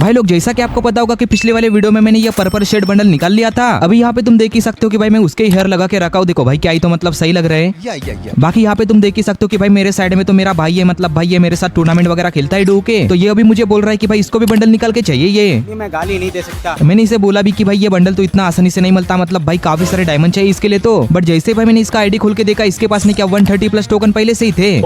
भाई लोग जैसा कि आपको पता होगा कि पिछले वाले वीडियो में मैंने ये पर्पल शेड बंडल निकाल लिया था। अभी यहाँ पे तुम देख ही सकते हो कि भाई मैं उसके हेयर लगा के रखा हूँ। देखो भाई क्या ही तो मतलब सही लग रहे हैं। बाकी यहाँ पे तुम देख ही सकते हो कि भाई मेरे साइड में तो मेरा भाई है, मतलब भाई ये मेरे साथ टूर्नामेंट वगैरह खेलता है डू के। तो ये अभी मुझे बोल रहा है कि भाई इसको भी बंडल निकाल के चाहिए। ये मैं गाली नहीं दे सकता। मैंने इसे बोला भी कि भाई ये बंडल तो इतना आसानी से नहीं मिलता, मतलब भाई काफी सारे डायमंड चाहिए इसके लिए तो। बट जैसे भाई मैंने इसका आईडी खोल के देखा, इसके पास में क्या 130 प्लस टोकन पहले से ही थे।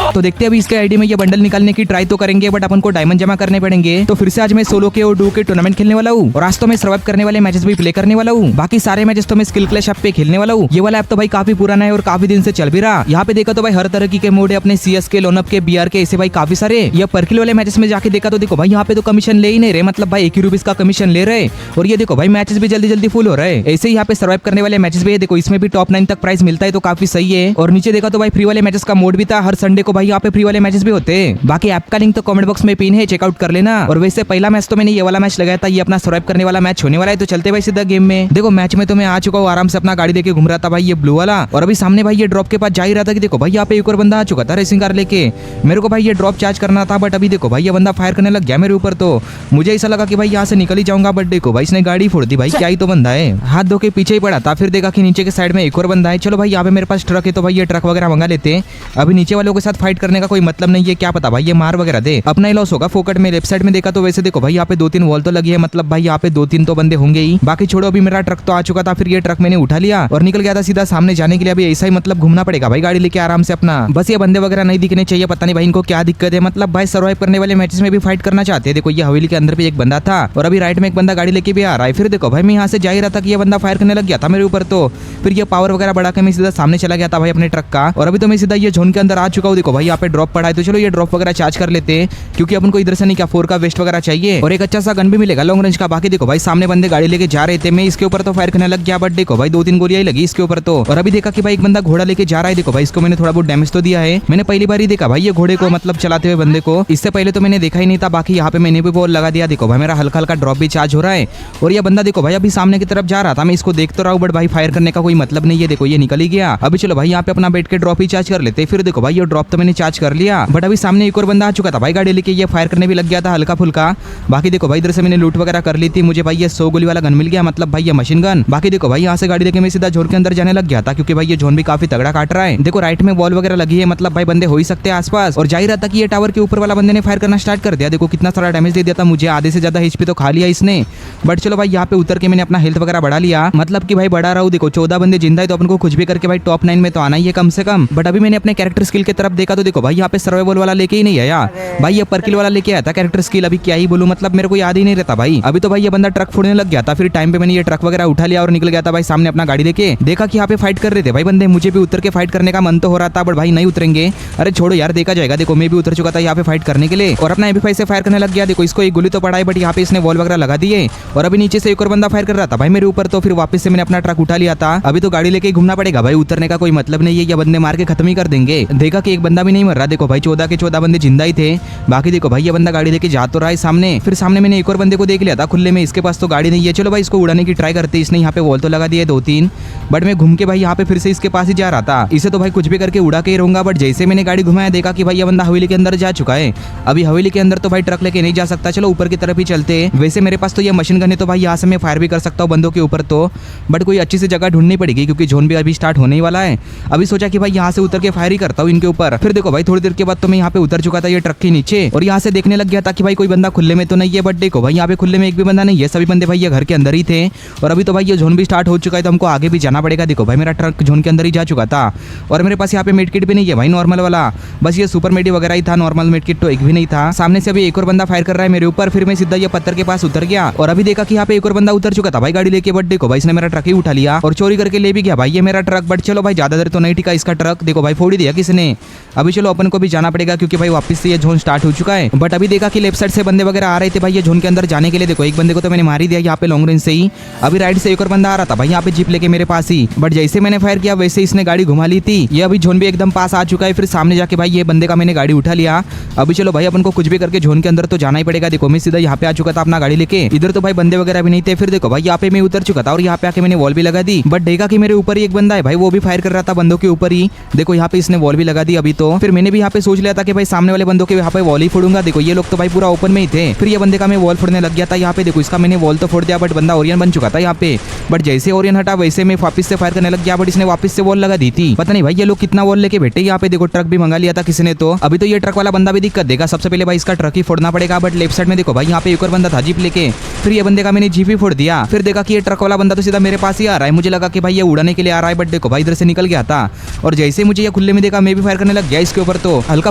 तो देखते हैं अभी इसके आईडी में ये बंडल निकालने की ट्राई तो करेंगे, बट अपन को डायमंड जमा करने पड़ेंगे। तो फिर से आज मैं सोलो के और डू के टूर्नामेंट खेलने वाला हूँ और आज तो मैं सर्वाइव करने वाले मैचेस भी प्ले करने वाला हूँ। बाकी सारे मैचेस तो मैं स्किल क्लैश ऐप पे खेलने वाला हूँ। ये वाला ऐप तो भाई काफी पुराना है और काफी दिन से चल भी रहा। यहाँ पे देखा तो भाई हर तरह के मोड है, अपने CS के, लोनअप के, BR के, ऐसे भाई काफी सारे। ये पर्किल वाले मैचेस में जाके देखा तो देखो भाई यहाँ पे तो कमीशन ले ही नहीं रहे, मतलब भाई 1 रुपीज का कमीशन ले रहे। और ये देखो भाई मैचेस भी जल्दी जल्दी फुल हो रहे हैं। ऐसे ही यहाँ पे सर्वाइव करने वाले मैचेस भी है। देखो इसमें भी टॉप 9 तक प्राइस मिलता है तो काफी सही है। और नीचे देखा तो भाई फ्री वाले मैचेस का मोड भी था। हर संडे को भाई यहाँ पे फ्री वाले मैचेस भी होते हैं। बाकी ऐप का लिंक तो कमेंट बॉक्स में पिन है, चेकआउट कर लेना। और वैसे पहला मैच तो मैंने ये वाला मैच लगाया था, ये अपना सर्वाइव करने वाला मैच होने वाला है। तो चलते भाई सीधा गेम में। देखो मैच में तो मैं आ चुका हूँ, आराम से अपना गाड़ी लेके घूम रहा था भाई ये ब्लू वाला। और अभी सामने भाई ये ड्रॉप के पास जा ही रहा था कि देखो भाई यहाँ पे एक और बंदा आ चुका था रेसिंग कार लेके। मेरे को भाई ये ड्रॉप चार्ज करना था, बट अभी देखो भाई ये बंदा फायर करने लग गया मेरे ऊपर। तो मुझे ऐसा लगा कि भाई यहाँ से निकल ही जाऊंगा, बट देखो भाई इसने गाड़ी फोड़ दी। भाई क्या ही तो बंदा है, हाथ धो के पीछे ही पड़ा था। फिर देखा कि नीचे के साइड में एक और बंदा है। चलो भाई यहाँ पे मेरे पास ट्रक है तो भाई ये ट्रक वगैरह मंगा लेते हैं। अभी नीचे वालों के साथ फाइट करने का कोई मतलब नहीं है, क्या पता भाई ये मार वगैरह दे, अपना ही लॉस होगा फोकट में। लेफ्ट साइड में देखा तो वैसे देखो भाई यहाँ पे 2-3 वॉल तो लगी है, मतलब भाई यहाँ पे 2-3 तो बंदे होंगे ही। बाकी छोड़ो, अभी मेरा ट्रक तो आ चुका था। फिर ये ट्रक मैंने उठा लिया और निकल गया था सीधा सामने जाने के लिए। अभी ऐसा ही मतलब घूमना पड़ेगा भाई गाड़ी लेके आराम से अपना। बस ये बंदे वगैरह नहीं दिखने चाहिए, पता नहीं भाई इनको क्या दिक्कत है। मतलब भाई सर्वाइव करने वाले मैचेस में भी फाइट करना चाहते हैं। देखो ये हवेली के अंदर भी एक बंदा था और अभी राइट में एक बंदा गाड़ी लेके भी आ रहा है। फिर देखो भाई मैं यहाँ से जा ही रहा था कि ये बंदा फायर करने लग गया था मेरे ऊपर। तो फिर ये पावर वगैरह बढ़ा के मैं सीधा सामने चला गया था भाई अपने ट्रक का। और अभी तो मैं सीधा ये जोन के अंदर आ चुका हूँ। देखो भाई यहाँ पे ड्रॉप पड़ा है, तो चलो ये ड्रॉप वगैरह चार्ज कर लेते हैं, क्योंकि अपन को इधर से नहीं क्या 4 का वेस्ट वगैरह चाहिए और एक अच्छा सा गन भी मिलेगा लॉन्ग रेंज का। बाकी देखो भाई सामने बंदे गाड़ी लेके जा रहे थे, मैं इसके ऊपर तो फायर करने लग गया, बट देखो भाई 2-3 गोलियां ही लगी इसके ऊपर तो। और अभी देखा कि भाई एक बंदा घोड़ा लेके जा रहा है। देखो भाई इसको मैंने थोड़ा बहुत डैमेज तो दिया है। मैंने पहली बार ही देखा भाई ये घोड़े को मतलब चलाते हुए बंदे को, इससे पहले तो मैंने देखा ही नहीं था। बाकी यहाँ पे मैंने भी बॉल लगा दिया। देखो भाई मेरा हल्का हल्का ड्रॉप भी चार्ज हो रहा है। और ये बंदा देखो भाई अभी सामने की तरफ जा रहा था, मैं इसको देख तो रहा हूँ, बट भाई फायर करने का कोई मतलब नहीं है। देखो ये निकल ही गया। अभी चलो भाई यहाँ पे अपना बैठ के ड्रॉप ही चार्ज कर लेते। फिर देखो भाई ये ड्रॉप तो मैंने चार्ज कर लिया, बट अभी सामने एक और बंदा आ चुका था भाई गाड़ी लेके, ये फायर करने भी लग गया था हल्का फुल्का। बाकी देखो भाई इधर से मैंने लूट वगैरह कर ली थी। मुझे भाई ये 100 गोली वाला गन मिल गया, मतलब भाई ये मशीन गन। बाकी देखो भाई यहाँ से गाड़ी लेके मैं सीधा जोन के अंदर जाने लग गया था, क्योंकि भाई ये जोन भी काफी तगड़ा काट रहा है। देखो राइट में वॉल वगैरह लगी है, मतलब भाई बंदे हो ही सकते हैं आसपास। और जा ही रहा था कि ये टावर के ऊपर वाला बंदे ने फायर करना स्टार्ट कर दिया। देखो कितना सारा डैमेज दे दिया था मुझे, आधे से ज्यादा HP तो खा लिया इसने। बट चलो भाई यहाँ पे उतर के मैंने अपना हेल्थ वगैरह बढ़ा लिया, मतलब कि भाई बढ़ा रहा हूँ। देखो 14 बंदे जिंदा है तो अपन को कुछ भी करके भाई टॉप 9 में तो आना ही है कम से कम। बट अभी मैंने अपने कैरेक्टर स्किल की तरफ देखा तो देखो भाई यहाँ पे सर्वाइवल वाला लेके ही नहीं आया भाई, ये पर्किल वाला लेके आया था कैरेक्टर स्किल। अभी क्या ही बोलूं, मतलब मेरे को याद ही नहीं रहता भाई। अभी तो भाई ये बंदा ट्रक फोड़ने लग गया था। फिर टाइम पे मैंने ये ट्रक वगैरह उठा लिया और निकल गया था भाई सामने अपना गाड़ी लेके। देखा कि यहाँ पे फाइट कर रहे थे भाई बंदे, मुझे भी उतर के फाइट करने का मन तो हो रहा था, बट भाई नहीं उतरेंगे। अरे छोड़ो यार, देखा जाएगा। देखो मैं भी उतर चुका था यहाँ पे फाइट करने के लिए और अपना MP5 से फायर करने लग गया। देखो इसको एक गोली तो पड़ा है, बट यहाँ पे इसने वॉल वगैरह लगा दिए। और अभी नीचे से एक और बंदा फायर कर रहा था भाई मेरे ऊपर। तो फिर वापस से मैंने अपना ट्रक उठा लिया था। अभी तो गाड़ी लेके घूमना पड़ेगा भाई, उतरने का कोई मतलब नहीं है, ये बंदे मार के खत्म ही कर देंगे। देखा कि एक बंदा भी नहीं मर रहा। देखो भाई 14 के 14 बंदे जिंदा ही थे। बाकी देखो भाई ये बंदा गाड़ी लेके जा तो रहा है सामने। फिर सामने मैंने एक और बंदे को देख लिया था खुले में, इसके पास तो गाड़ी नहीं है। चलो भाई इसको उड़ाने की ट्राई करते। इसने यहाँ पे वॉल तो लगा दिया 2-3, बट मैं घूम के भाई यहाँ पे फिर से इसके पास ही जा रहा था। इसे तो भाई कुछ भी करके उड़ा के ही रहूंगा। बट जैसे मैंने गाड़ी घुमाया देखा कि भाई ये बंदा हवेली के अंदर जा चुका है। अभी हवेली के अंदर तो भाई ट्रक लेके नहीं जा सकता, चलो ऊपर की तरफ ही चलते। वैसे मेरे पास तो ये मशीन गन है, तो भाई यहाँ से मैं फायर भी कर सकता हूँ बंदों के ऊपर तो। बट कोई अच्छी सी जगह ढूंढनी पड़ेगी, क्योंकि जोन भी अभी स्टार्ट होने ही वाला है। अभी सोचा कि भाई यहाँ से उतर के फायर ही करता हूँ इनके ऊपर। फिर देखो भाई थोड़ी देर के बाद तो मैं यहाँ पे उतर चुका था ये ट्रक के नीचे और यहाँ से देखने लग गया था कि भाई कोई बंदा खुले में तो नहीं है। बट देखो भाई यहाँ पे खुले में एक भी बंदा नहीं है, सभी बंदे भाई ये घर के अंदर ही थे। और अभी तो भाई ये जोन भी स्टार्ट हो चुका है, तो हमको आगे भी जाना पड़ेगा। देखो भाई मेरा ट्रक जोन के अंदर ही जा चुका था और मेरे पास यहाँ पे मेड किट भी नहीं है भाई, नॉर्मल वाला, बस ये सुपर मेडी वगैरह ही था। नॉर्मल मेड किट तो एक भी नहीं था। सामने से अभी एक और बंदा फायर कर रहा है मेरे ऊपर। फिर मैं सीधा ये पत्थर के पास उतर गया और अभी देखा कि यहाँ पे एक और बंदा उतर चुका था भाई गाड़ी लेके। बट देखो भाई इसने मेरा ट्रक ही उठा लिया और चोरी करके ले भी गया भाई ये मेरा ट्रक। बट चलो भाई ज्यादा देर तो नहीं टिका इसका ट्रक। देखो भाई फोड़ ही दिया किसने। अभी चलो अपन को भी जाना पड़ेगा, क्योंकि भाई वापस से ये जोन स्टार्ट हो चुका है। बट अभी देखा कि लेफ्ट साइड से बंदे वगैरह आ रहे थे भाई ये जोन के अंदर जाने के लिए। देखो एक बंदे को तो मैंने मार ही दिया यहाँ पे लॉन्ग रेंज से ही। अभी राइट से एक और बंदा आ रहा था भाई यहाँ पे जीप लेके मेरे पास ही। बट जैसे मैंने फायर किया वैसे इसने गाड़ी घुमा ली थी। ये अभी जोन भी एकदम पास आ चुका है। फिर सामने जाके भाई ये बंदे का मैंने गाड़ी उठा लिया। अभी चलो भाई अपन को कुछ भी करके जोन के अंदर तो जाना ही पड़ेगा। देखो मैं सीधा यहाँ पे आ चुका था अपना गाड़ी लेके। इधर तो भाई बंदे वगैरह भी नहीं थे। फिर देखो भाई यहाँ पे मैं उतर चुका था और यहाँ पे आके मैंने वॉल भी लगा दी। बट देखा कि मेरे ऊपर ही एक बंदा है भाई, वो भी फायर कर रहा था बंदों के ऊपर ही। देखो यहाँ पे इसने वॉल भी लगा दी अभी तो। फिर मैंने भी यहाँ पे सोच लिया था कि भाई सामने वाले बंदों के यहाँ पे वॉल ही फोड़ूंगा। देखो ये लोग तो भाई पूरा ओपन में ही थे। फिर ये बंदे का मैं वॉल फोड़ने लग गया था यहाँ पे। देखो इसका मैंने वॉल तो फोड़ दिया, बट बंदा ओरियन बन चुका था यहाँ पे। बट जैसे ओरियन हटा वैसे मैं वापस से फायर करने लग गया, बट इसने वापस से वॉल लगा दी थी। पता नहीं भाई ये लोग कितना वॉल लेके बैठे यहाँ पे। देखो ट्रक भी मंगा लिया था किसी ने, तो अभी तो ये ट्रक वाला बंदा भी दिक्कत देगा। सबसे पहले भाई इसका ट्रक ही फोड़ना पड़ेगा। बट लेफ्ट साइड में देखो भाई यहाँ पे एक और बंदा था जीप लेके। फिर ये बंदे का मैंने जीप ही फोड़ दिया। फिर देखा कि ये ट्रक वाला बंदा तो सीधा मेरे पास ही आ रहा है। मुझे लगा कि भाई ये उड़ाने के लिए आ रहा है, बट देखो भाई इधर से निकल गया था। और जैसे मुझे ये खुले में देखा मैं भी फायर करने लग गया इसके ऊपर। तो हल्का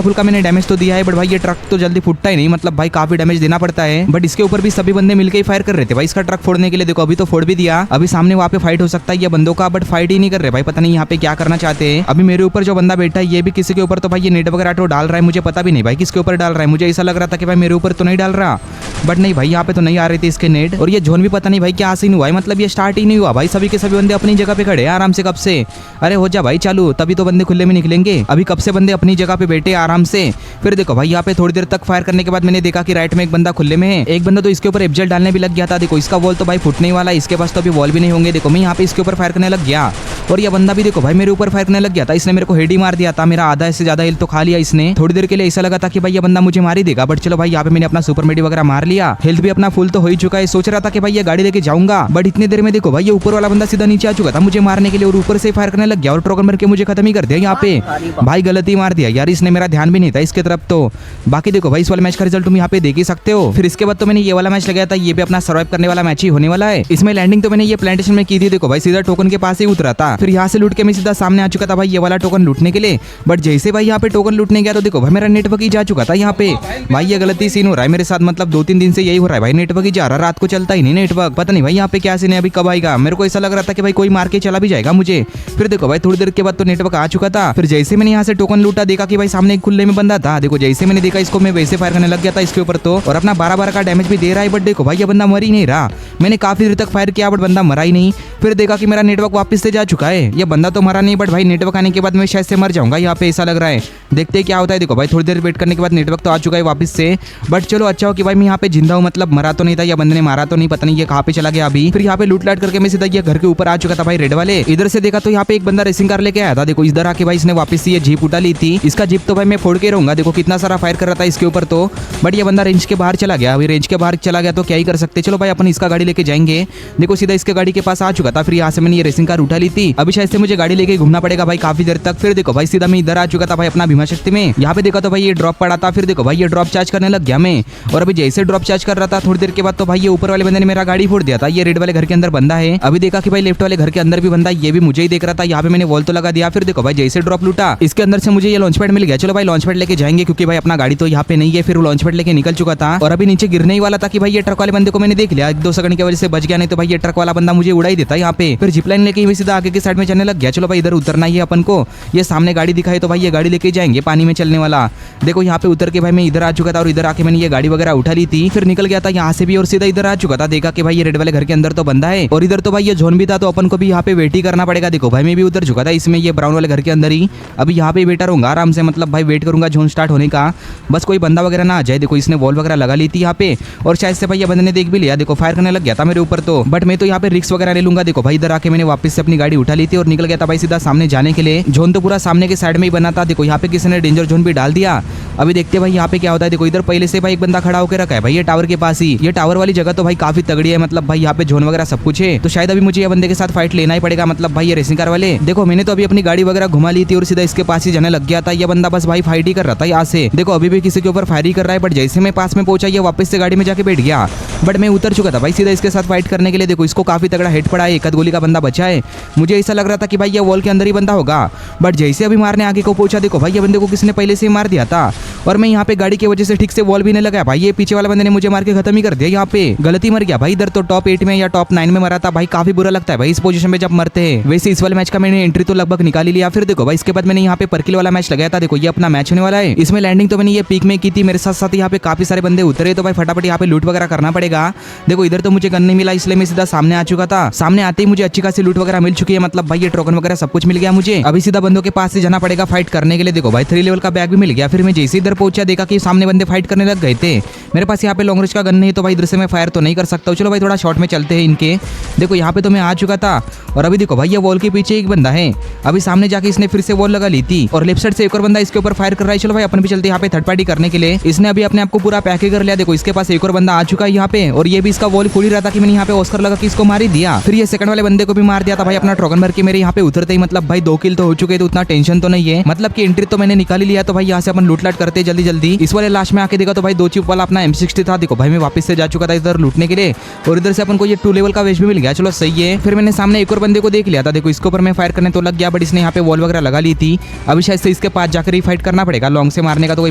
फुल्का मैंने डैमेज तो दिया है, बट भाई ये ट्रक तो जल्दी फूटता ही नहीं, मतलब भाई काफी डैमेज देना पड़ता है। बट इसके ऊपर भी सभी बंदे मिलकर ही फायर कर रहे थे भाई इसका ट्रक फोड़ने के लिए। देखो अभी तो फोड़ भी दिया। अभी सामने वहाँ पे फाइट हो सकता है ये बंदों का, बट फाइट ही नहीं कर रहे भाई। पता नहीं यहाँ पे क्या करना चाहते हैं। अभी मेरे ऊपर जो बंदा बैठा है ये भी किसी के ऊपर तो भाई ये नेट वगैरह तो डाल रहा है। मुझे पता भी नहीं भाई किसके ऊपर डाल रहा है। मुझे ऐसा लग रहा था कि भाई मेरे ऊपर तो नहीं डाल रहा, बट नहीं भाई यहाँ पे तो नहीं आ रही थी इसके नेट। और ये जोन भी पता नहीं भाई क्या सीन हुआ है, मतलब ये स्टार्ट ही नहीं हुआ भाई। सभी के सभी बंदे अपनी जगह पे खड़े हैं आराम से कब से। अरे हो जा भाई चालू, तभी तो बंदे खुले में निकलेंगे। अभी कब से बंदे अपनी जगह पे बैठे आराम से। फिर देखो भाई यहाँ पे थोड़ी देर तक फायर करने के बाद मैंने देखा कि राइट में एक बंदा खुले में है। एक बंदा तो इसके ऊपर एफजेल डालने भी लग गया था। देखो इसका वॉल तो भाई फुटने वाला है, इसके पास तो अभी वॉल भी नहीं होंगे। देखो मैं यहाँ पे इसके ऊपर फायर करने लग गया, और ये बंदा भी देखो भाई मेरे ऊपर फायर करने लग गया था। इसने मेरे को हेड ही मार दिया था। मेरा आधा से ज्यादा हेल्थ तो खा लिया इसने। थोड़ी देर के लिए ऐसा लगा था कि भाई ये बंदा मुझे मार ही देगा, बट चलो भाई यहाँ पे मैंने अपना सुपर मेडी वगैरह मार लिया। हेल्थ भी अपना फुल तो हो ही चुका है। सोच रहा था कि भाई ये गाड़ी लेके जाऊंगा, बट इतनी देर में देखो भाई ये ऊपर वाला बंदा सीधा नीचे आ चुका था मुझे मारने के लिए, और ऊपर से फायर करने लग गया और टोकन मार के मुझे खत्म ही कर दिया यहाँ पे। भाई गलती मार दिया यार इसने, मेरा ध्यान भी नहीं था इसके तरफ। तो बाकी देखो भाई इस वाले मैच का रिजल्ट तुम यहाँ पे देख ही सकते हो। फिर इसके बाद तो मैंने ये वाला मैच लगाया था, ये भी अपना सर्वाइव करने वाला मैच ही होने वाला है। इसमें लैंडिंग तो मैंने ये प्लांटेशन में की थी। देखो भाई सीधा टोकन के पास ही उतरा था। फिर यहाँ से लूट के मैं सीधा सामने आ चुका था भाई ये वाला टोकन लूटने के लिए। बट जैसे भाई यहाँ पे टोकन लूटने गया तो देखो भाई मेरा नेटवर्क ही जा चुका था यहाँ पे। भाई ये गलती सीन हो रहा है मेरे साथ, मतलब 2-3 दिन से यही हो रहा है भाई। नेटवर्क ही जा रहा है, रात को चलता ही नहीं नेटवर्क। पता नहीं भाई यहाँ पे क्या सीन है, अभी कब आएगा। मेरे को ऐसा लग रहा था कि भाई कोई मार के चला भी जाएगा मुझे। फिर देखो भाई थोड़ी देर के बाद तो नेटवर्क आ चुका था। फिर जैसे मैंने यहाँ से टोकन लूटा देखा कि भाई सामने एक खुले में बंदा था। देखो जैसे मैंने देखा इसको मैं वैसे फायर करने लग गया था इसके ऊपर तो, और अपना 12-12 का डैमेज भी दे रहा है। बट देखो भाई ये बंदा मर ही नहीं रहा। मैंने काफी देर तक फायर किया बट बंदा मरा ही नहीं। फिर देखा कि मेरा नेटवर्क वापस से जा चुका है। ये बंदा तो मरा नहीं, बट भाई नेटवर्क आने के बाद मैं शायद से मर जाऊंगा यहाँ पे, ऐसा लग रहा है। देखते क्या होता है। देखो भाई थोड़ी देर वेट करने के बाद नेटवर्क तो आ चुका है वापस से। बट चलो अच्छा हो कि भाई मैं यहाँ पे जिंदा हूँ, मतलब मरा तो नहीं था, या बंदे ने मारा तो नहीं, पता नहीं ये कहाँ पे चला गया अभी। फिर यहाँ पे लूट लाट करके मैं सीधा ये घर के ऊपर आ चुका था भाई रेड वाले। इधर से देखा तो यहाँ पे एक बंदा रेसिंग कार लेके आया था। देखो इधर आके भाई इसने वापस से ये जीप उठा ली थी। इसका जीप तो भाई मैं फोड़ के रहूंगा। देखो कितना सारा फायर कर रहा था इसके ऊपर तो, बट ये बंदा रेंज के बाहर चला गया। अभी रेंज के बाहर चला गया तो क्या ही कर सकते। चलो भाई अपन इसका गाड़ी लेके जाएंगे। देखो सीधा इसके गाड़ी के पास आ चुका था। फिर यहाँ से मैंने ये रेसिंग कार उठा ली थी। अभी शायद से मुझे गाड़ी लेके घूमना पड़ेगा भाई काफी देर तक। फिर देखो भाई सीधा मैं इधर आ चुका था भाई अपना भीमा शक्ति में। यहाँ पे देखा तो भाई ये ड्रॉप पड़ा था। फिर देखो भाई ये ड्रॉप चार्ज करने लग गया मैं, और अभी जैसे ड्रॉप चार्ज कर रहा था थोड़ी देर के बाद तो भाई ये ऊपर वाले बंदे ने मेरा गाड़ी फोड़ दिया था। ये रेड वाले घर के अंदर बंदा है। अभी देखा कि भाई लेफ्ट वाले घर के अंदर भी बंदा, ये भी मुझे ही देख रहा था। यहाँ पे मैंने वॉल तो लगा दिया। फिर देखो भाई जैसे ड्रॉप लूटा इसके अंदर से मुझे ये लॉन्च पैड मिल गया। चलो भाई लॉन्च पैड लेके जाएंगे, क्योंकि भाई अपना गाड़ी तो यहाँ पे नहीं है। फिर वो लॉन्च पैड लेके निकल चुका था, और अभी नीचे गिरने ही वाला था कि भाई ये ट्रक वाले बंदे को मैंने देख लिया। 1-2 सेकंड की वजह से बच गया, नहीं तो भाई ये ट्रक वाला बंदा मुझे उड़ा ही देता यहाँ पे। फिर जिप लाइन लेके ही सीधा आगे की साइड में चलने लग गया। चलो भाई इधर उतरना ही है अपन को। ये सामने गाड़ी दिखाई तो भाई ये गाड़ी लेके जाएंगे पानी में चलने वाला। देखो यहाँ पे उतर के भाई मैं इधर आ चुका था, और इधर आके मैंने ये गाड़ी वगैरह उठा ली थी। फिर निकल गया था यहाँ से भी, और सीधा इधर आ चुका था। देखा कि भाई ये रेड वाले घर के अंदर तो बंदा है, और इधर तो भाई ये जोन भी था, तो अपन को भी यहाँ पे वेट ही करना पड़ेगा। देखो भाई मैं भी उतर चुका था इसमें, ये ब्राउन वाले घर के अंदर ही। अभी यहाँ पे वेटर रहूंगा आराम से, मतलब भाई वेट करूंगा जोन स्टार्ट होने का। बस कोई बंदा वगैरह ना आ जाए। देखो इसने वॉल वगैरह लगा ली थी यहाँ पे, और शायद से भाई ये बंदे ने देख भी लिया। देखो फायर करने लग गया था मेरे ऊपर तो, बट मैं तो यहाँ पे रिक्स वगैरह नहीं लूंगा। देखो भाई इधर आके मैंने वापस से अपनी गाड़ी उठा ली थी और निकल गया था भाई सीधा सामने जाने के लिए। जोन तो पूरा सामने के साइड में ही बना था। देखो यहाँ पे किसी ने डेंजर जोन भी डाल दिया। अभी देखते भाई यहाँ पे क्या होता है। देखो इधर पहले से भाई एक बंदा खड़ा होकर रखा है भाई ये टावर के पास ही। ये टावर वाली जगह तो भाई काफी तगड़ी है, मतलब भाई यहाँ पे जोन वगैरह सब कुछ है। तो शायद अभी मुझे ये बंदे के साथ फाइट लेना ही पड़ेगा, मतलब भाई ये रेसिंग कार वाले। देखो मैंने तो अभी अपनी गाड़ी वगैरह घुमा ली थी और सीधा इसके पास ही जाने लग गया था। ये बंदा बस भाई फाइट ही कर रहा था यहाँ से। देखो अभी भी किसी के ऊपर फायर ही कर रहा है, बट जैसे मैं पास में पहुंचा ये वापस से गाड़ी में जाके बैठ गया। बट मैं उतर चुका था भाई सीधा इसके साथ फाइट करने के लिए। देखो इसको काफी तगड़ा हेड पड़ा है, एक गोली का बंदा बचा है। मुझे ऐसा लग रहा था कि भाई ये वॉल के अंदर ही बंदा होगा, बट जैसे अभी मारने आगे को पहुंचा देखो भाई ये बंदे को किसी ने पहले से मार दिया था, और मैं यहाँ पे गाड़ी की वजह से ठीक से वॉल भी नहीं लगाया भाई। ये पीछे वाला बंदे ने मुझे मार के खत्म ही कर दिया। यहाँ पे गलती मर गया भाई। इधर तो टॉप 8 में या टॉप 9 में मरा था भाई। काफी बुरा लगता है भाई इस पोजीशन में जब मरते हैं। वैसे इस वाले मैच का मैंने एंट्री तो लगभग निकाल ही लिया। फिर देखो भाई इसके बाद मैंने यहाँ पे पर्किल वाला मैच लगाया था। देखो ये अपना मैच होने वाला है। इसमें लैंडिंग तो मैंने ये पीक में की थी। मेरे साथ साथ यहाँ पे काफी सारे बंदे उतरे, तो भाई फटाफट यहाँ पे लूट वगैरह करना पड़ेगा। देखो इधर तो मुझे गन नहीं मिला, इसलिए मैं सीधा सामने आ चुका था। सामने आते ही मुझे अच्छी खासी लूट वगैरह मिल चुकी है, मतलब भाई ये टोकन वगैरह सब कुछ मिल गया मुझे। अभी सीधा बंदों के पास से जाना पड़ेगा फाइट करने के लिए। देखो भाई 3 लेवल का बैग भी मिल गया। फिर मैं जैसे इधर पहुंचा देखा कि सामने बंदे फाइट करने लग गए थे। मेरे पास यहाँ पे लॉन्ग रेंज का गन नहीं, तो भाई इधर से मैं फायर तो नहीं कर सकता हूँ। चलो भाई थोड़ा शॉर्ट में चलते हैं इनके। देखो यहाँ पे तो मैं आ चुका था, और अभी देखो भाई ये वॉल के पीछे एक बंदा है। अभी सामने जाके इसने फिर से वॉल लगा ली थी, और लेफ्ट साइड से एक और बंदा इसके ऊपर फायर कर रहा है। चलो भाई अपन भी चलते हैं यहाँ पे थर्ड पार्टी करने के लिए। इसने अभी अपने आप को पूरा पैक पैक कर लिया। देखो इसके पास एक और बंदा आ चुका है यहाँ पे, और ये भी इसका वॉल खुल ही रहा था कि मैंने यहाँ पे ऑस्कर लगा कि इसको मार ही दिया। फिर ये सेकंड वाले बंदे को भी मार दिया था भाई अपना टोकन भर के। मेरे यहाँ पे उतरते ही मतलब भाई 2 किल तो हो चुके, तो उतना टेंशन तो नहीं है, मतलब कि एंट्री तो मैंने निकाल ही लिया। तो भाई यहाँ से अपन लूट लाट करते जल्दी जल्दी। इस वाले लास्ट में आके देखा तो भाई 2 चिप वाला अपना M60 था। देखो भाई मैं वापस से जा चुका था इधर लूटने के लिए, और इधर से अपन को ये 2 लेवल का वेस्ट भी मिल गया। चलो सही है। फिर मैंने सामने एक और बंदे को देख लिया था। देखो इसके ऊपर मैं फायर करने तो लग गया, बट इसने यहाँ पे वॉल वगैरह लगा ली थी। अभी शायद से इसके पास जाकर ही फाइट करना पड़ेगा, लॉन्ग से मारने का तो कोई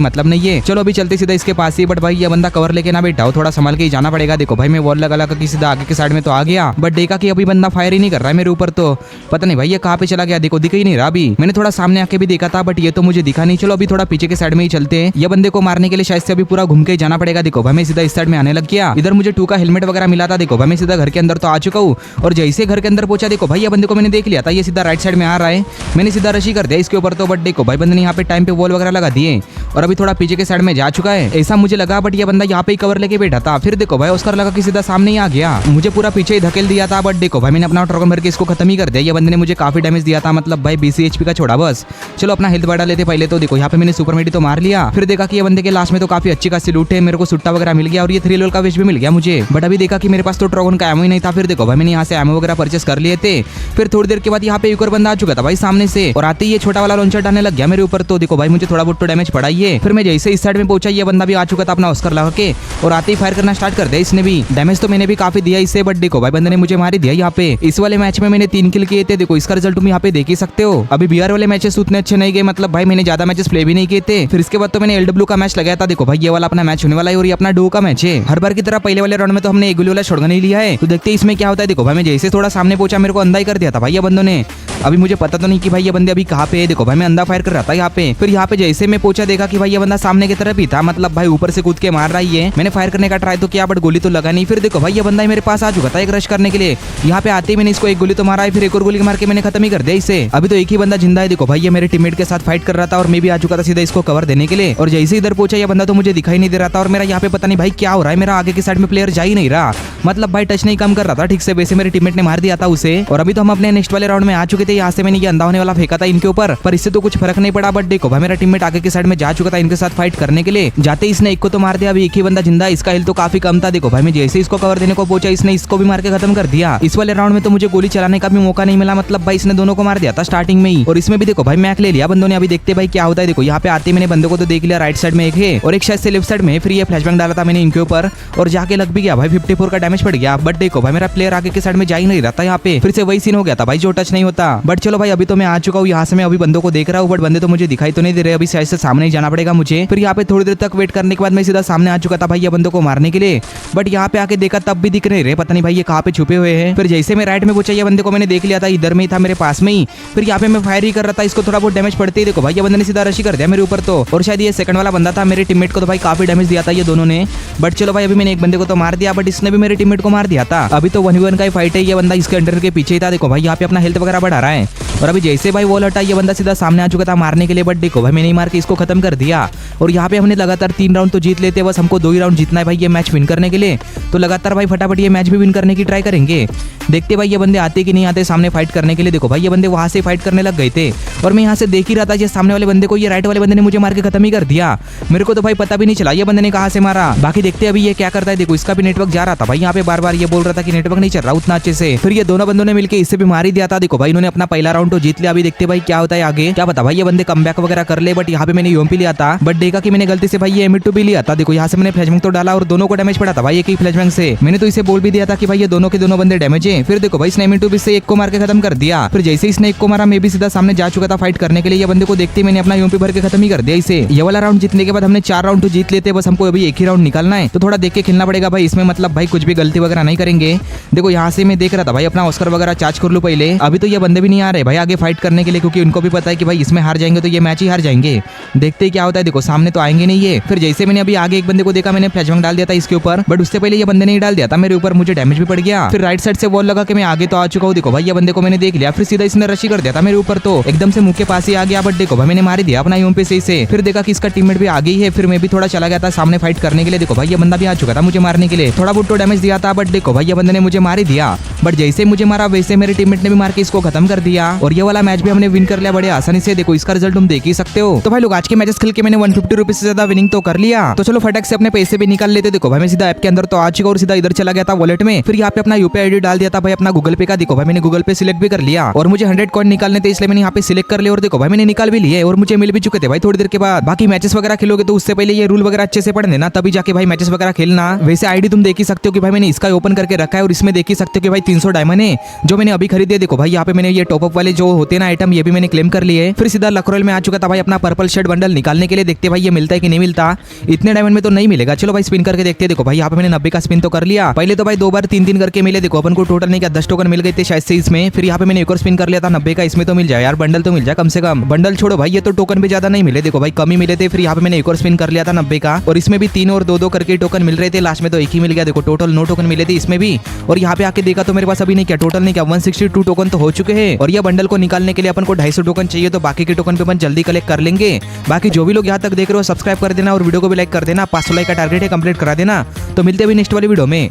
मतलब नहीं है। चलो अभी चलते सीधा इसके पास ही। बट भाई ये बंदा कवर लेके ना बैठा हो, थोड़ा संभाल के ही जाना पड़ेगा। देखो भाई मैं वॉल लगा कि सीधा आगे के साइड में तो आ गया, बट देखा कि अभी बंदा फायर ही नहीं कर रहा है मेरे ऊपर। तो पता नहीं भाई ये कहाँ पे चला गया, देखो दिख ही नहीं रहा। अभी मैंने थोड़ा सामने आके भी देखा था, बट ये तो मुझे दिखा नहीं। चलो अभी थोड़ा पीछे के साइड में ही चलते हैं। ये बंदे को मारने के लिए शायद से अभी पूरा घूम के ही जाना पड़ेगा। देखो भाई मैं सीधा इस साइड में आने लग गया। इधर मुझे 2 का हेलमेट वगैरह मिला था। देखो भाई मैं सीधा घर के अंदर तो आ चुका हूँ, और जैसे घर के अंदर पहुंचा देखो भाई ये बंदे को मैंने देख लिया था। ये सीधा राइट साइड में आ रहा है, मैंने सीधा रशी कर दिया इसके ऊपर। तो बट देखो भाई बंदे ने यहाँ पे टाइम पे वॉल वगैरह लगा दिए, और अभी थोड़ा पीछे के साइड में जा चुका है ऐसा मुझे लगा। बट ये बंदा यहाँ पे कवर लेके बैठा था। फिर देखो भाई ऑस्कर लगा कि सीधा सामने ही आ गया, मुझे पूरा पीछे ही धकेल दिया था। बट देखो भाई मैंने अपना टोकन भर के इसको खत्म ही कर दिया। ये बंदे ने मुझे काफी डैमेज दिया था, मतलब भाई 20 HP का छोड़ा बस। चलो अपना हेल्थ बढ़ा लेते पहले। तो देखो यहाँ पे मैंने सुपर मेडी तो मार लिया। फिर देखा कि ये बंदे के लास्ट में तो काफी अच्छी खासी लूट है, मेरे को सुट्टा वगैरह मिल गया, और ये 3 लेवल का वेस्ट भी मिल गया मुझे। बट अभी देखा कि मेरे पास तो ड्रैगन का एमो ही नहीं था। फिर देखो भाई मैंने यहाँ से एमो वगैरह परचेस कर लिए थे। फिर थोड़ी देर के बाद यहाँ पे एक और बंदा आ चुका था भाई सामने से, और आते ही ये छोटा वाला लॉन्चर डालने लग गया मेरे ऊपर। तो देखो भाई मुझे थोड़ा बहुत तो डैमेज पड़ा ही है। फिर मैं जैसे इस साइड में पहुंचा ये बंदा भी आ चुका था अपना ऑस्कर लगा के, और आते ही फायर करना स्टार्ट कर दिया इसने भी। डैमेज तो मैंने भी काफी दिया इससे, बट देखो भाई बंदे ने मुझे मार ही दिया यहाँ पे। इस वाले मैच में मैंने 3 किल किए थे। देखो इसका रिजल्ट तुम यहाँ पे देख ही सकते हो। अभी BR वाले मैचेस उतने अच्छे नहीं गए, मतलब भाई मैंने ज्यादा मैचेस प्ले भी नहीं किए थे। फिर इसके बाद तो मैंने LW का मैच लगाया था। देखो भाई ये वाला अपना मैच होने वाला है, और ये अपना डो का मैच है। हर बार की तरह पहले वाले राउंड में तो हमने एक गोली वाला शॉटगन ही लिया है। तो देखते हैं इसमें क्या होता है। देखो भाई मैं जैसे थोड़ा सामने पहुंचा मेरे को अंधा ही कर दिया था भाई ये बंदों ने। अभी मुझे पता तो नहीं कि भाई ये बंदे अभी कहाँ पे है। देखो भाई मैं अंधा फायर कर रहा था यहाँ पे। फिर यहाँ पे जैसे मैं पहुंचा देखा कि भाई ये बंदा सामने की तरफ ही था, मतलब भाई ऊपर से कूद के मार रहा है। मैंने फायर करने का ट्राई तो किया, बट गोली तो लगा नहीं। फिर देखो भाई ये बंदा मेरे पास आ चुका था एक रश करने के लिए। यहाँ पे आते ही मैंने इसको एक गोली तो मारा है, फिर एक और गोली मार के मैंने खत्म ही कर दिया इसे। अभी तो एक ही बंदा जिंदा है। देखो भाई ये मेरे टीममेट के साथ फाइट कर रहा था, और मैं भी आ चुका था सीधा इसको कवर देने के लिए। और जैसे इधर पहुंचा ये बंदा तो मुझे दिखाई नहीं दे रहा था, और मेरा यहाँ पे पता नहीं भाई क्या हो रहा है, मेरा आगे की साइड में प्लेयर जा ही नहीं रहा, मतलब भाई टच नहीं कम कर रहा था ठीक से। वैसे मेरे टीममेट ने मार दिया था उसे। और अभी तो हम अपने नेक्स्ट वाले राउंड में आ चुके थे। यहाँ से मैंने ये अंधा होने वाला फेंका था इनके ऊपर, पर इससे तो कुछ फर्क नहीं पड़ा। बट देखो भाई मेरा टीममेट आगे की साइड में जा चुका था इनके साथ फाइट करने के लिए। जाते इसने एक को तो मार दिया, अभी एक ही बंदा जिंदा। इसका हेल्थ तो काफी कम था। देखो भाई मैं जैसे इसको कवर देने को पहुंचा इसने इसको भी मार के खत्म कर दिया। इस वाले राउंड में तो मुझे गोली चलाने का भी मौका नहीं मिला, मतलब भाई इसने दोनों को मार दिया था स्टार्टिंग में ही। और इसमें भी देखो भाई मैक ले लिया बंदों ने। अभी देखते भाई क्या होता है। देखो यहाँ पे आते मैंने बंदों को तो देख लिया, राइट साइड में एक है और एक शायद से लेफ्ट साइड में। फिर ये फ्लैशबैंग डाला था मैंने इनके ऊपर, और जाके लग भी गया भाई 54 का डैमेज पड़ गया। बट देखो भाई मेरा प्लेयर आगे के साइड में जा ही नहीं रहा था यहाँ पे। फिर से वही सीन हो गया था भाई जो टच नहीं होता। बट चलो भाई अभी तो मैं आ चुका हूँ यहाँ से। मैं अभी बंदों को देख रहा हूँ, बट बंदे तो मुझे दिखाई तो नहीं दे रहे। अभी शायद से सामने ही जाना पड़ेगा मुझे। फिर यहाँ पे थोड़ी देर तक वेट करने के बाद मैं सीधा सामने आ चुका था भाई ये बंदों को मारने के लिए। बट यहाँ पे आके देखा तब भी दिख नहीं रहे, पता नहीं भाई ये कहाँ पे छुपे हुए हैं। फिर जैसे मैं राइट में पहुंचा ये बंदे को मैंने देख लिया था, इधर में ही था मेरे पास में ही। फिर यहाँ पे मैं फायर ही कर रहा था, इसको थोड़ा बहुत डैमेज पड़ते ही देखो भाई ये बंदे ने सीधा रशी कर दिया मेरे ऊपर। तो और शायद ये सेकंड वाला बंदा था, मेरे टीममेट को तो भाई काफी डैमेज दिया था ये दोनों ने। बट चलो भाई अभी मैंने एक बंदे को तो मार दिया, बट इसने भी मेरे टीममेट को मार दिया था। अभी तो 1v1 का ही फाइट है। ये बंदा इसके अंडर के पीछे ही था। देखो भाई यहाँ पे अपना हेल्थ वगैरह बढ़ा रहा है। और अभी जैसे भाई वॉल हटा ये बंदा सीधा सामने आ चुका था मारने के लिए। बट देखो भाई मैंने मार के इसको खत्म कर दिया। और यहाँ पे हमने लगातार 3 राउंड तो जीत लेते, बस हमको 2 ही राउंड जीतना है भाई ये मैच विन करने के लिए। तो लगातार भाई फटाफट ये मैच भी विन करने की ट्राई करेंगे। देखते भाई ये बंदे आते कि नहीं आते सामने फाइट करने के लिए। देखो भाई ये बंदे वहां से फाइट करने लग गए थे, और मैं यहाँ से देख ही रहा था ये सामने वाले बंदे को। ये राइट वाले बंदे ने मुझे मार के खत्म ही कर दिया। मेरे को तो भाई पता भी नहीं चला ये बंदे ने कहाँ से मारा। बाकी देखते अभी ये क्या करता है। देखो इसका भी नेटवर्क जा रहा था भाई यहाँ पे, बार बार ये बोल रहा था कि नेटवर्क नहीं चल रहा उतना अच्छे से। फिर ये दोनों बंदों ने मिलकर इससे भी मार ही दिया था। देखो भाई इन्होंने अपना पहला राउंड तो जीत लिया। अभी देखते भाई क्या होता है आगे। क्या पता भाई ये बंदे कमबैक वगैरह कर ले। बट यहाँ पे मैंने यूएमपी लिया था, बट देखा कि मैंने गलती से भाई ये M2 भी लिया था। देखो यहाँ से मैंने फ्लैशबैंग तो डाला और दोनों को डैमेज पड़ा था भाई एक ही फ्लैशबैंग से। मैंने तो इसे बोल भी दिया था कि भाई ये दोनों के दोनों बंदे डैमेज है। फिर देखो भाई इसने M2 भी से एक को मार के खत्म कर दिया। फिर जैसे इसने एक को मारा मैं भी सीधा सामने जा चुका था फाइट करने के लिए। ये बंदे को देखते मैंने अपना यूएमपी भर के खत्म ही कर दिया इसे। ये वाला राउंड जीतने के बाद हमने 4 राउंड तो जीत लेते, बस हमको अभी एक ही राउंड निकालना है। तो थोड़ा देख के खेलना पड़ेगा भाई इसमें, मतलब भाई कुछ भी गलती वगैरह नहीं करेंगे। देखो यहाँ से मैं देख रहा था भाई अपना ऑस्कर वगैरह चार्ज कर लूं पहले। अभी तो ये बंदे भी नहीं आ रहे भाई आगे फाइट करने के लिए, क्योंकि उनको भी पता है कि भाई इसमें हार जाएंगे तो ये मैच ही हार जाएंगे। देखते क्या होता है। देखो सामने तो आएंगे नहीं ये। फिर जैसे मैंने अभी आगे एक बंदे को देखा, मैंने फ्लैशबैंग डाल दिया था इसके ऊपर, बट उससे पहले ये बंदे ने डाल दिया था मेरे ऊपर, मुझे डैमेज भी पड़ गया। फिर राइट साइड से वॉल लगा के मैं आगे तो आ चुका हूँ। देखो भाई ये बंदे को मैंने देख लिया, फिर सीधा इसने रशी कर दिया था मेरे ऊपर, तो एकदम से मुंह के पास ही आ गया। बट देखो भाई मैंने मार दिया अपना यूएमपी से इसे। फिर देखा कि इसका टीममेट भी आगे ही है। फिर मैं भी थोड़ा चला गया था सामने फाइट करने के लिए। देखो भाई ये बंदा भी आ चुका था मुझे मारने के लिए, थोड़ा बहुत तो डैमेज दिया था। बट देखो भाई ये बंदे ने मुझे मार ही दिया। बट जैसे मुझे मारा वैसे मेरे टीममेट ने भी मार के इसको खत्म कर दिया। और ये वाला मैच भी हमने विन कर लिया बड़े आसानी से। देखो इसका रिजल्ट तुम देख ही सकते हो। तो भाई लोग आज के मैचेस खेल के मैंने 150 रुपीज से ज्यादा विनिंग तो कर लिया। तो चलो चलो फटाक से अपने पैसे भी निकाल लेते। देखो भाई मैं सीधा ऐप के अंदर तो आ चुका और सीधा इधर चला गया था वॉलेट में। फिर यहाँ पे अपना यूपीआई आईडी डाल दिया था भाई अपना गूगल पे का। देखो भाई मैंने गूगल पे सिलेक्ट भी कर लिया और मुझे 100 कॉइन निकालने थे, इसलिए मैंने यहाँ पे सिलेक्ट कर लिया और देखो भाई मैंने निकाल भी लिए और मुझे मिल भी चुके थे भाई थोड़ी देर के बाद। बाकी मैचेस वगैरह खेलोगे तो उससे पहले ये रूल वगैरह अच्छे से पढ़ लेना, तभी जाके भाई मैचेस वगैरह खेलना। वैसे आईडी तुम देख ही सकते हो कि भाई मैंने इसका ओपन करके रखा है और इसमें देख ही सकते हो कि भाई 300 डायमंड है जो मैंने अभी खरीदे। देखो भाई यहाँ पे मैंने ये टॉपअप वाले जो होते हैं ना आइटम, ये भी मैंने क्लेम कर लिए। फिर सीधा लक रॉयल में आ चुका था भाई अपना पर्पल शर्ट बंडल निकालने के लिए। देखते भाई ये मिलता है कि नहीं मिलता, इतने डायमंड में तो नहीं मिलेगा। चलो भाई स्पिन करके देखते हैं। देखो भाई यहाँ पे मैंने 90 का स्पिन तो कर लिया। पहले तो भाई 2 बार 3 करके मिले। देखो अपन को टोटल नहीं क्या 10 टोकन मिल गए थे शायद से इसमें। फिर यहाँ पे मैंने एक और स्पिन कर लिया था 90 का, इसमें तो मिल जाए यार, बंडल तो मिल जाए कम से कम। बंडल छोड़ो भाई, ये तो टोकन भी ज्यादा नहीं मिले, देखो भाई कम ही मिले थे। फिर यहाँ पे मैंने एक और स्पिन कर लिया था 90 का और इसमें भी 3 और 2 करके टोकन मिल रहे थे। लास्ट में तो एक ही मिल गया। देखो टोटल 9 टोकन मिले थे इसमें भी। और यहाँ पे आके देखा तो मेरे पास अभी नहीं क्या टोटल नहीं क्या 162 टोकन तो हो चुके हैं। और यह बंडल को निकालने के लिए अपन को 250 टोकन चाहिए, तो बाकी के टोकन पे अपन जल्दी कलेक्ट कर लेंगे। बाकी जो भी लोग यहाँ तक देख रहे हो सब्सक्राइब कर देना और वीडियो को भी लाइक कर देना। 500 लाइक का टारगेट है, कंप्लीट करा देना। तो मिलते हैं नेक्स्ट वाली वीडियो में।